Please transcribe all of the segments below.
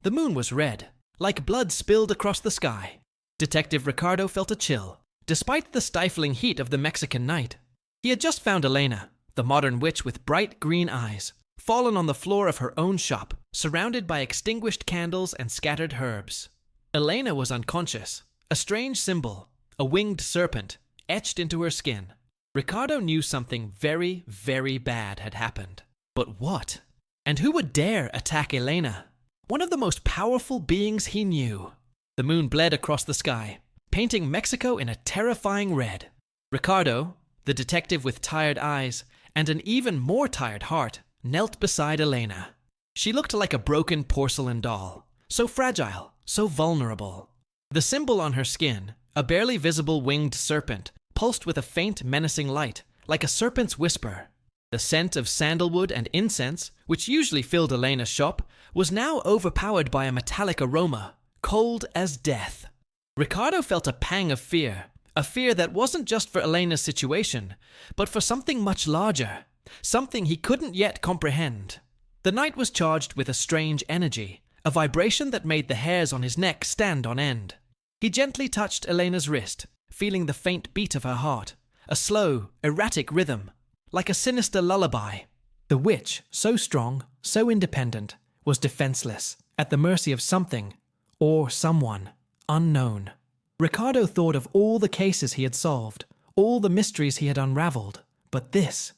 The moon was red, like blood spilled across the sky. Detective Ricardo felt a chill, despite the stifling heat of the Mexican night. He had just found Elena, the modern witch with bright green eyes, fallen on the floor of her own shop, surrounded by extinguished candles and scattered herbs. Elena was unconscious, a strange symbol, a winged serpent, etched into her skin. Ricardo knew something very, very bad had happened. But what? And who would dare attack Elena? One of the most powerful beings he knew. The moon bled across the sky, painting Mexico in a terrifying red. Ricardo, the detective with tired eyes and an even more tired heart, knelt beside Elena. She looked like a broken porcelain doll, so fragile, so vulnerable. The symbol on her skin, a barely visible winged serpent, pulsed with a faint, menacing light, like a serpent's whisper. The scent of sandalwood and incense, which usually filled Elena's shop, was now overpowered by a metallic aroma, cold as death. Ricardo felt a pang of fear, a fear that wasn't just for Elena's situation, but for something much larger, something he couldn't yet comprehend. The night was charged with a strange energy, a vibration that made the hairs on his neck stand on end. He gently touched Elena's wrist, feeling the faint beat of her heart, a slow, erratic rhythm, like a sinister lullaby. The witch, so strong, so independent, was defenseless, at the mercy of something, or someone, unknown. Ricardo thought of all the cases he had solved, all the mysteries he had unraveled, but this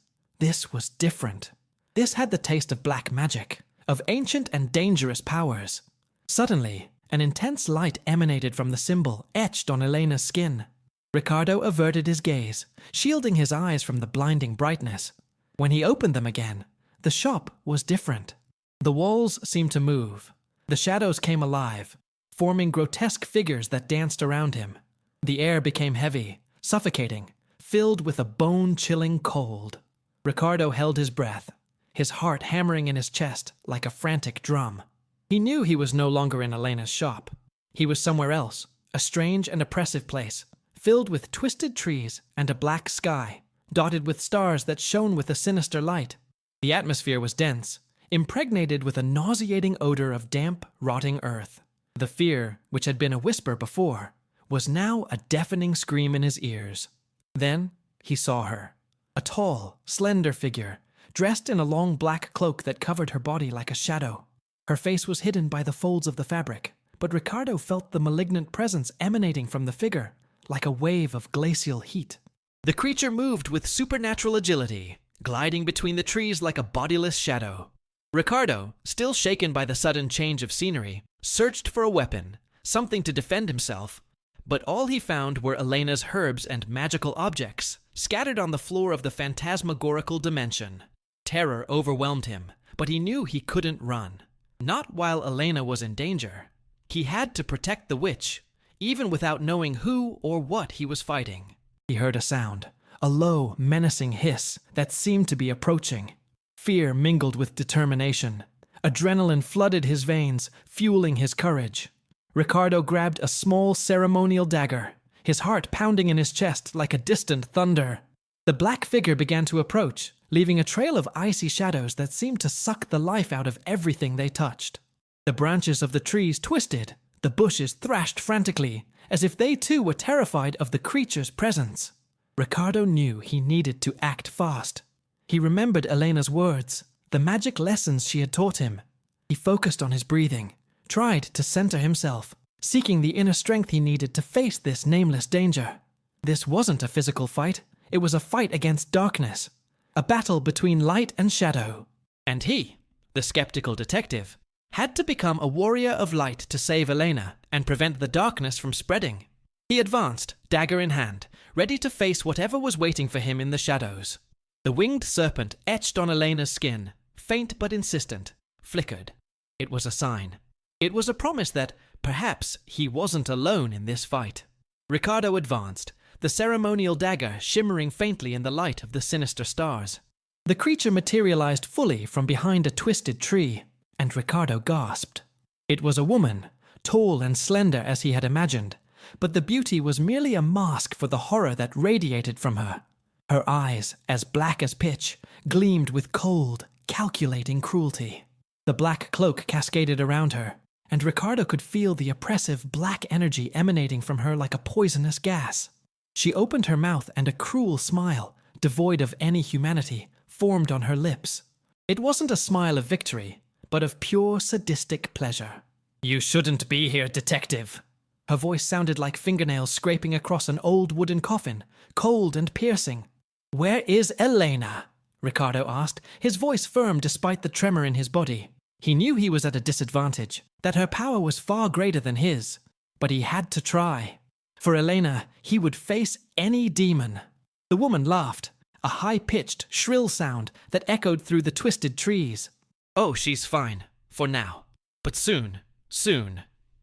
was different. This had the taste of black magic, of ancient and dangerous powers. Suddenly, an intense light emanated from the symbol etched on Elena's skin. Ricardo averted his gaze, shielding his eyes from the blinding brightness. When he opened them again, the shop was different. The walls seemed to move. The shadows came alive, forming grotesque figures that danced around him. The air became heavy, suffocating, filled with a bone-chilling cold. Ricardo held his breath, his heart hammering in his chest like a frantic drum. He knew he was no longer in Elena's shop. He was somewhere else, a strange and oppressive place, filled with twisted trees and a black sky, dotted with stars that shone with a sinister light. The atmosphere was dense, impregnated with a nauseating odor of damp, rotting earth. The fear, which had been a whisper before, was now a deafening scream in his ears. Then he saw her, a tall, slender figure, dressed in a long black cloak that covered her body like a shadow. Her face was hidden by the folds of the fabric, but Ricardo felt the malignant presence emanating from the figure, like a wave of glacial heat. The creature moved with supernatural agility, gliding between the trees like a bodiless shadow. Ricardo, still shaken by the sudden change of scenery, searched for a weapon, something to defend himself, but all he found were Elena's herbs and magical objects, scattered on the floor of the phantasmagorical dimension. Terror overwhelmed him, but he knew he couldn't run. Not while Elena was in danger. He had to protect the witch, even without knowing who or what he was fighting. He heard a sound, a low, menacing hiss that seemed to be approaching. Fear mingled with determination. Adrenaline flooded his veins, fueling his courage. Ricardo grabbed a small ceremonial dagger, his heart pounding in his chest like a distant thunder. The black figure began to approach, leaving a trail of icy shadows that seemed to suck the life out of everything they touched. The branches of the trees twisted, the bushes thrashed frantically, as if they too were terrified of the creature's presence. Ricardo knew he needed to act fast. He remembered Elena's words, the magic lessons she had taught him. He focused on his breathing, tried to center himself, seeking the inner strength he needed to face this nameless danger. This wasn't a physical fight, it was a fight against darkness, a battle between light and shadow. And he, the skeptical detective, had to become a warrior of light to save Elena and prevent the darkness from spreading. He advanced, dagger in hand, ready to face whatever was waiting for him in the shadows. The winged serpent etched on Elena's skin, faint but insistent, flickered. It was a sign. It was a promise that, perhaps, he wasn't alone in this fight. Ricardo advanced, the ceremonial dagger shimmering faintly in the light of the sinister stars. The creature materialized fully from behind a twisted tree, and Ricardo gasped. It was a woman, tall and slender as he had imagined, but the beauty was merely a mask for the horror that radiated from her. Her eyes, as black as pitch, gleamed with cold, calculating cruelty. The black cloak cascaded around her, and Ricardo could feel the oppressive black energy emanating from her like a poisonous gas. She opened her mouth and a cruel smile, devoid of any humanity, formed on her lips. It wasn't a smile of victory, but of pure sadistic pleasure. "You shouldn't be here, detective." Her voice sounded like fingernails scraping across an old wooden coffin, cold and piercing. "Where is Elena?" Ricardo asked, his voice firm despite the tremor in his body. He knew he was at a disadvantage, that her power was far greater than his, but he had to try. For Elena, he would face any demon. The woman laughed, a high-pitched, shrill sound that echoed through the twisted trees. "Oh, she's fine, for now. But soon,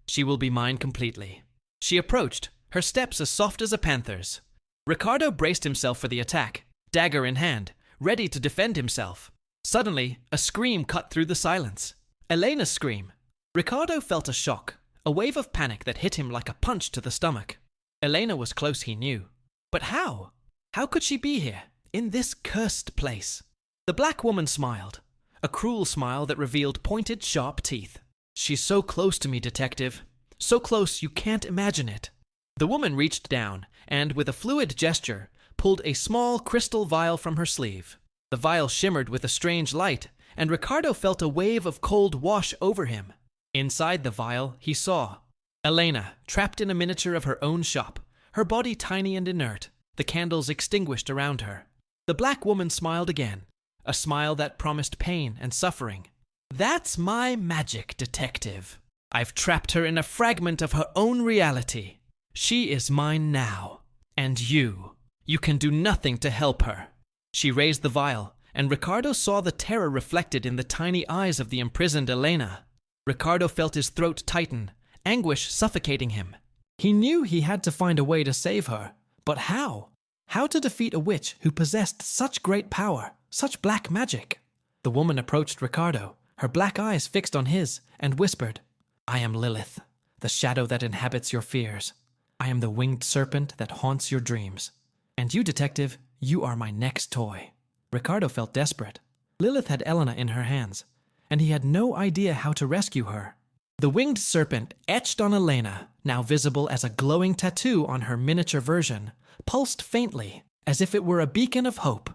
she will be mine completely." She approached, her steps as soft as a panther's. Ricardo braced himself for the attack, dagger in hand, ready to defend himself. Suddenly, a scream cut through the silence. Elena's scream. Ricardo felt a shock, a wave of panic that hit him like a punch to the stomach. Elena was close, he knew. But how? How could she be here, in this cursed place? The black woman smiled, a cruel smile that revealed pointed, sharp teeth. "She's so close to me, detective. So close you can't imagine it." The woman reached down and, with a fluid gesture, pulled a small crystal vial from her sleeve. The vial shimmered with a strange light, and Ricardo felt a wave of cold wash over him. Inside the vial, he saw Elena, trapped in a miniature of her own shop, her body tiny and inert, the candles extinguished around her. The black woman smiled again, a smile that promised pain and suffering. "That's my magic, detective. I've trapped her in a fragment of her own reality. She is mine now. And you can do nothing to help her." She raised the vial, and Ricardo saw the terror reflected in the tiny eyes of the imprisoned Elena. Ricardo felt his throat tighten, anguish suffocating him. He knew he had to find a way to save her, but how? How to defeat a witch who possessed such great power, such black magic? The woman approached Ricardo, her black eyes fixed on his, and whispered, "I am Lilith, the shadow that inhabits your fears. I am the winged serpent that haunts your dreams. And you, detective, you are my next toy." Ricardo felt desperate. Lilith had Elena in her hands, and he had no idea how to rescue her. The winged serpent, etched on Elena, now visible as a glowing tattoo on her miniature version, pulsed faintly, as if it were a beacon of hope.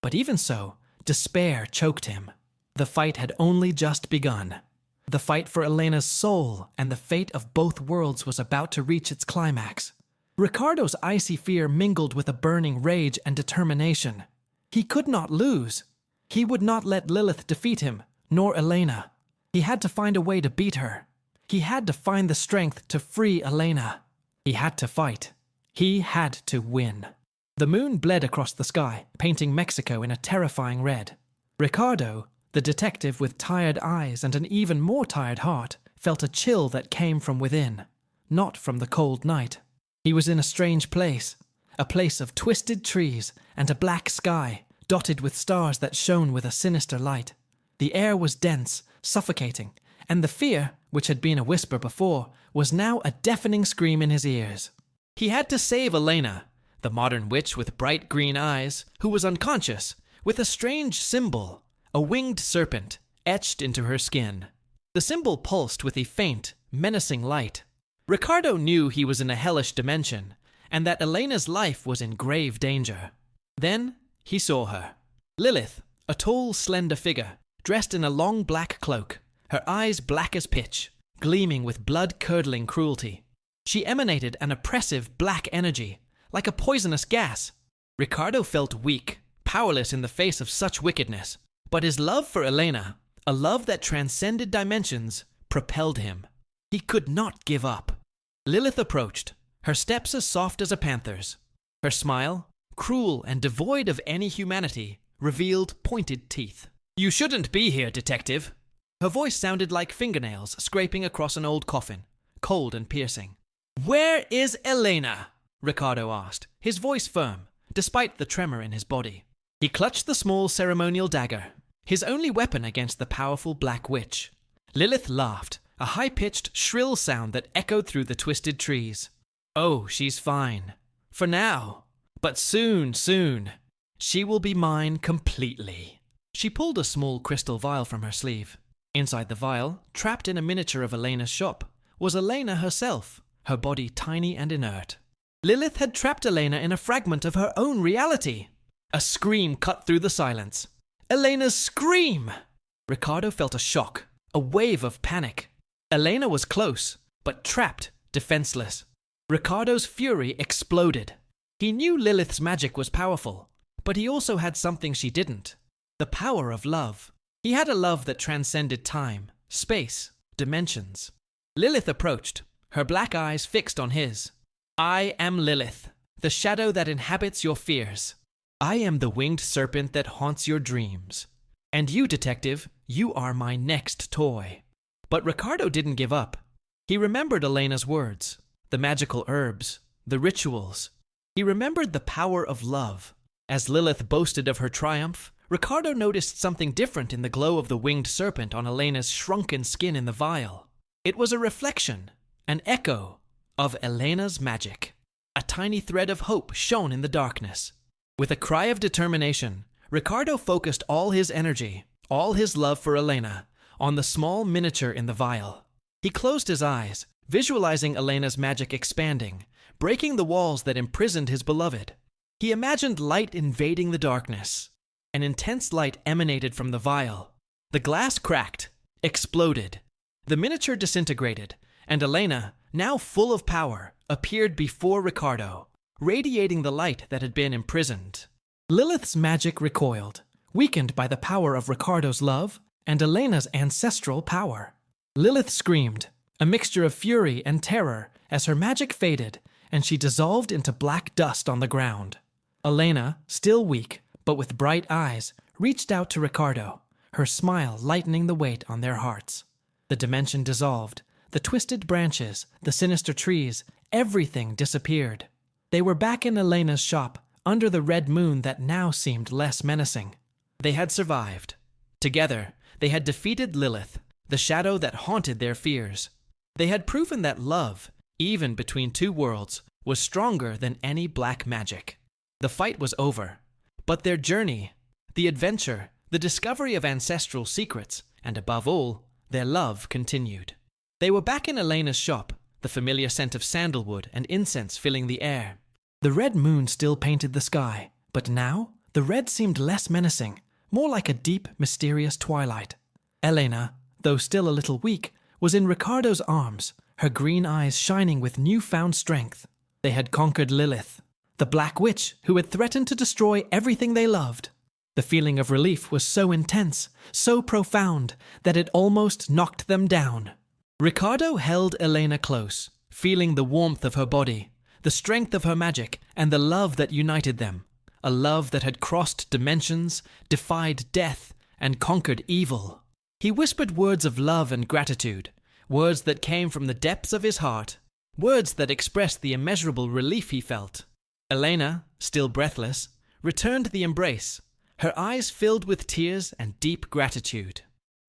But even so, despair choked him. The fight had only just begun. The fight for Elena's soul and the fate of both worlds was about to reach its climax. Ricardo's icy fear mingled with a burning rage and determination. He could not lose. He would not let Lilith defeat him, nor Elena. He had to find a way to beat her. He had to find the strength to free Elena. He had to fight. He had to win. The moon bled across the sky, painting Mexico in a terrifying red. Ricardo, the detective with tired eyes and an even more tired heart, felt a chill that came from within, not from the cold night. He was in a strange place, a place of twisted trees and a black sky, dotted with stars that shone with a sinister light. The air was dense, suffocating, and the fear, which had been a whisper before, was now a deafening scream in his ears. He had to save Elena, the modern witch with bright green eyes, who was unconscious, with a strange symbol, a winged serpent, etched into her skin. The symbol pulsed with a faint, menacing light. Ricardo knew he was in a hellish dimension, and that Elena's life was in grave danger. Then he saw her. Lilith, a tall, slender figure, dressed in a long black cloak, her eyes black as pitch, gleaming with blood-curdling cruelty. She emanated an oppressive black energy, like a poisonous gas. Ricardo felt weak, powerless in the face of such wickedness, but his love for Elena, a love that transcended dimensions, propelled him. He could not give up. Lilith approached, her steps as soft as a panther's. Her smile, cruel and devoid of any humanity, revealed pointed teeth. "You shouldn't be here, detective." Her voice sounded like fingernails scraping across an old coffin, cold and piercing. "Where is Elena?" Ricardo asked, his voice firm, despite the tremor in his body. He clutched the small ceremonial dagger, his only weapon against the powerful black witch. Lilith laughed, a high-pitched, shrill sound that echoed through the twisted trees. "Oh, she's fine. For now. But soon, she will be mine completely." She pulled a small crystal vial from her sleeve. Inside the vial, trapped in a miniature of Elena's shop, was Elena herself, her body tiny and inert. Lilith had trapped Elena in a fragment of her own reality. A scream cut through the silence. Elena's scream! Ricardo felt a shock, a wave of panic. Elena was close, but trapped, defenseless. Ricardo's fury exploded. He knew Lilith's magic was powerful, but he also had something she didn't. The power of love. He had a love that transcended time, space, dimensions. Lilith approached, her black eyes fixed on his. I am Lilith, the shadow that inhabits your fears. I am the winged serpent that haunts your dreams. And you, detective, you are my next toy. But Ricardo didn't give up. He remembered Elena's words, the magical herbs, the rituals. He remembered the power of love. As Lilith boasted of her triumph, Ricardo noticed something different in the glow of the winged serpent on Elena's shrunken skin in the vial. It was a reflection, an echo, of Elena's magic. A tiny thread of hope shone in the darkness. With a cry of determination, Ricardo focused all his energy, all his love for Elena, on the small miniature in the vial. He closed his eyes, visualizing Elena's magic expanding, breaking the walls that imprisoned his beloved. He imagined light invading the darkness. An intense light emanated from the vial. The glass cracked, exploded. The miniature disintegrated, and Elena, now full of power, appeared before Ricardo, radiating the light that had been imprisoned. Lilith's magic recoiled, weakened by the power of Ricardo's love and Elena's ancestral power. Lilith screamed, a mixture of fury and terror, as her magic faded and she dissolved into black dust on the ground. Elena, still weak, but with bright eyes, reached out to Ricardo, her smile lightening the weight on their hearts. The dimension dissolved. The twisted branches, the sinister trees, everything disappeared. They were back in Elena's shop, under the red moon that now seemed less menacing. They had survived. Together, they had defeated Lilith, the shadow that haunted their fears. They had proven that love, even between two worlds, was stronger than any black magic. The fight was over, but their journey, the adventure, the discovery of ancestral secrets, and above all, their love continued. They were back in Elena's shop, the familiar scent of sandalwood and incense filling the air. The red moon still painted the sky, but now the red seemed less menacing, more like a deep, mysterious twilight. Elena, though still a little weak, was in Ricardo's arms, her green eyes shining with newfound strength. They had conquered Lilith, the black witch who had threatened to destroy everything they loved. The feeling of relief was so intense, so profound, that it almost knocked them down. Ricardo held Elena close, feeling the warmth of her body, the strength of her magic, and the love that united them. A love that had crossed dimensions, defied death, and conquered evil. He whispered words of love and gratitude, words that came from the depths of his heart, words that expressed the immeasurable relief he felt. Elena, still breathless, returned the embrace, her eyes filled with tears and deep gratitude.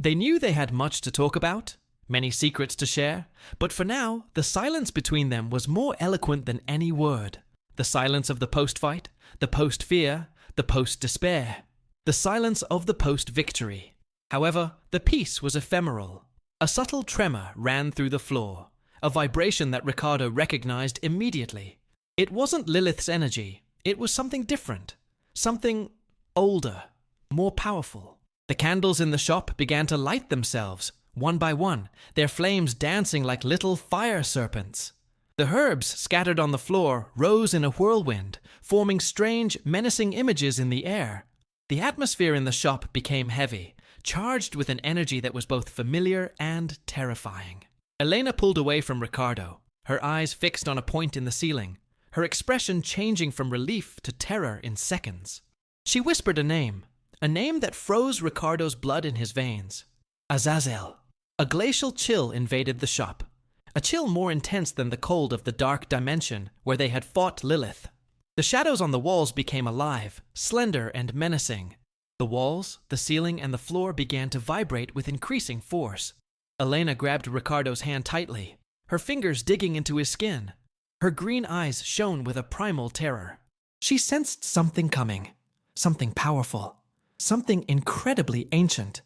They knew they had much to talk about, many secrets to share, but for now, the silence between them was more eloquent than any word. The silence of the post-fight, the post-fear, the post-despair. The silence of the post-victory. However, the peace was ephemeral. A subtle tremor ran through the floor, a vibration that Ricardo recognized immediately. It wasn't Lilith's energy, it was something different, something older, more powerful. The candles in the shop began to light themselves, one by one, their flames dancing like little fire serpents. The herbs scattered on the floor rose in a whirlwind, forming strange, menacing images in the air. The atmosphere in the shop became heavy, charged with an energy that was both familiar and terrifying. Elena pulled away from Ricardo, her eyes fixed on a point in the ceiling, her expression changing from relief to terror in seconds. She whispered a name that froze Ricardo's blood in his veins. Azrael. A glacial chill invaded the shop, a chill more intense than the cold of the dark dimension where they had fought Lilith. The shadows on the walls became alive, slender and menacing. The walls, the ceiling, and the floor began to vibrate with increasing force. Elena grabbed Ricardo's hand tightly, her fingers digging into his skin. Her green eyes shone with a primal terror. She sensed something coming, something powerful, something incredibly ancient,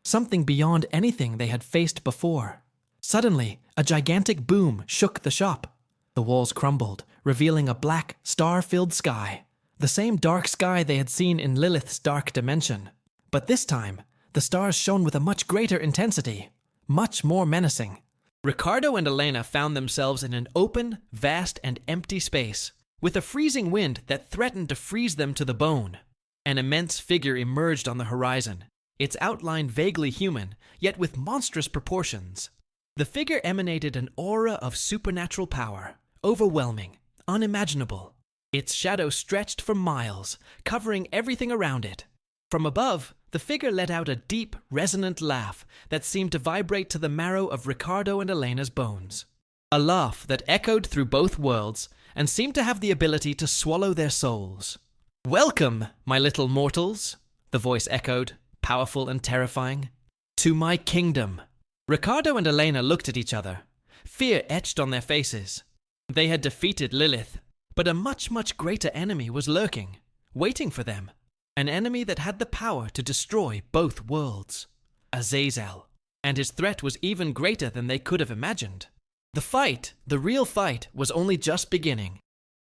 something beyond anything they had faced before. Suddenly, a gigantic boom shook the shop. The walls crumbled, revealing a black, star-filled sky, the same dark sky they had seen in Lilith's dark dimension. But this time, the stars shone with a much greater intensity, much more menacing. Ricardo and Elena found themselves in an open, vast, and empty space, with a freezing wind that threatened to freeze them to the bone. An immense figure emerged on the horizon, its outline vaguely human, yet with monstrous proportions. The figure emanated an aura of supernatural power, overwhelming, unimaginable. Its shadow stretched for miles, covering everything around it. From above, the figure let out a deep, resonant laugh that seemed to vibrate to the marrow of Ricardo and Elena's bones. A laugh that echoed through both worlds and seemed to have the ability to swallow their souls. "Welcome, my little mortals," the voice echoed, powerful and terrifying, "to my kingdom." Ricardo and Elena looked at each other, fear etched on their faces. They had defeated Lilith, but a much, much greater enemy was lurking, waiting for them. An enemy that had the power to destroy both worlds. Azazel. And his threat was even greater than they could have imagined. The fight, the real fight, was only just beginning.